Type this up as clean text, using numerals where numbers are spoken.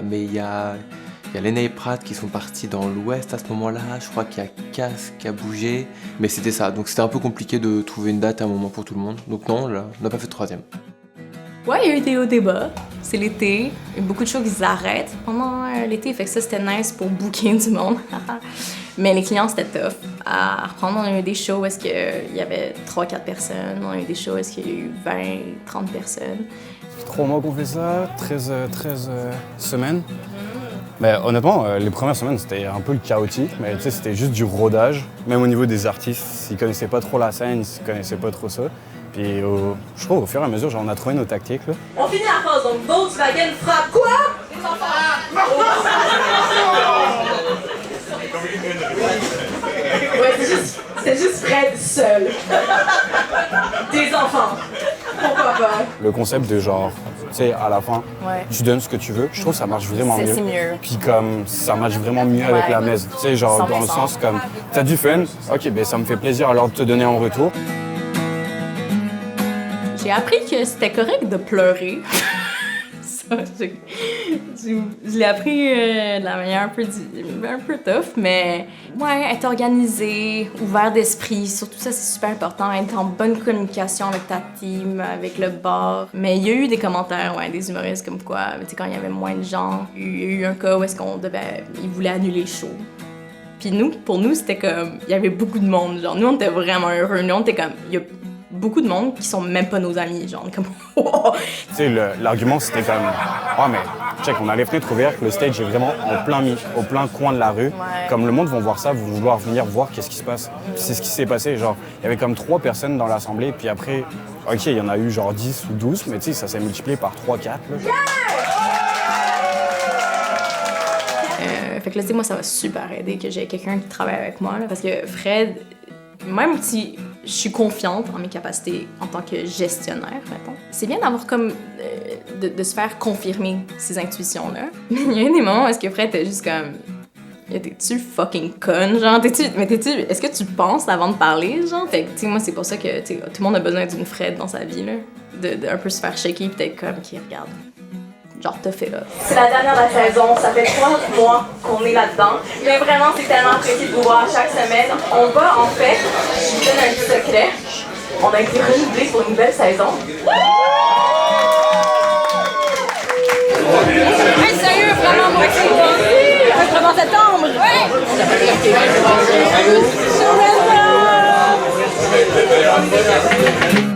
Mais il y a Lena et Pratt qui sont partis dans l'ouest à ce moment-là. Je crois qu'il y a Cass qui a bougé. Mais c'était ça. Donc c'était un peu compliqué de trouver une date à un moment pour tout le monde. Donc non, là, on n'a pas fait de 3e. Ouais, il y a eu des hauts débats. C'est l'été. Il y a beaucoup de shows qui s'arrêtent pendant l'été. Fait que ça, c'était nice pour booker du monde. Mais les clients, c'était tough à reprendre. On a eu des shows où il y avait 3-4 personnes. On a eu des shows où il y a eu 20-30 personnes. 3 mois qu'on fait ça, 13 semaines. Mais honnêtement, les premières semaines, c'était un peu le chaotique, mais tu sais, c'était juste du rodage. Même au niveau des artistes, ils connaissaient pas trop la scène, ils connaissaient pas trop ça. Puis je crois au fur et à mesure, genre, on a trouvé nos tactiques. Là. On finit la phrase, donc Volkswagen frappe quoi? Les enfants! Ouais, c'est juste Fred seul. Des enfants. Pourquoi pas? Le concept de genre, tu sais, à la fin, Ouais. tu donnes ce que tu veux, je trouve que ça marche vraiment mieux. C'est mieux. Puis comme, ça marche vraiment mieux avec la messe. Tu sais, genre, dans le 100%. sens comme, t'as du fun, ok, ben ça me fait plaisir alors de te donner en retour. J'ai appris que c'était correct de pleurer. Ça, je l'ai appris de la manière un peu tough, mais ouais, être organisé, ouvert d'esprit, surtout ça c'est super important, être en bonne communication avec ta team, avec le bar. Mais il y a eu des commentaires, ouais, des humoristes comme quoi, tu sais, quand il y avait moins de gens, il y a eu un cas où ils voulaient annuler le show. Puis pour nous, c'était comme, il y avait beaucoup de monde, genre, nous on était vraiment heureux, nous on était comme, il y a beaucoup de monde qui sont même pas nos amis, genre, comme, Tu sais, l'argument c'était comme, oh mais, check, on a les fenêtres ouvertes, le stage est vraiment au plein coin de la rue. Ouais. Comme le monde vont voir ça, vont vouloir venir voir qu'est-ce qui se passe. Puis c'est ce qui s'est passé, genre, il y avait comme 3 personnes dans l'assemblée, puis après, ok, il y en a eu genre 10 ou 12, mais tu sais, ça s'est multiplié par 3-4. Fait que là, tu sais, moi, ça m'a super aidé que j'ai quelqu'un qui travaille avec moi, là, parce que Fred, même si je suis confiante en mes capacités en tant que gestionnaire, mettons, c'est bien d'avoir comme de se faire confirmer ces intuitions-là. Mais il y a des moments où est-ce que Fred était juste comme, t'es-tu fucking conne, genre, est-ce que tu penses avant de parler, genre? Fait que, tu sais, moi, c'est pour ça que, tu sais, tout le monde a besoin d'une Fred dans sa vie, là, de un peu se faire shaker, peut-être comme, qui regarde. Genre, t'as fait là. C'est la dernière de la saison, ça fait 3 mois qu'on est là-dedans. Mais vraiment, c'est tellement apprécié de vous voir chaque semaine. On va, en fait, je vous donne un petit secret. On a été renouvelés pour une nouvelle saison. Hey, sérieux, vraiment, moi aussi! Vraiment septembre! Ouais!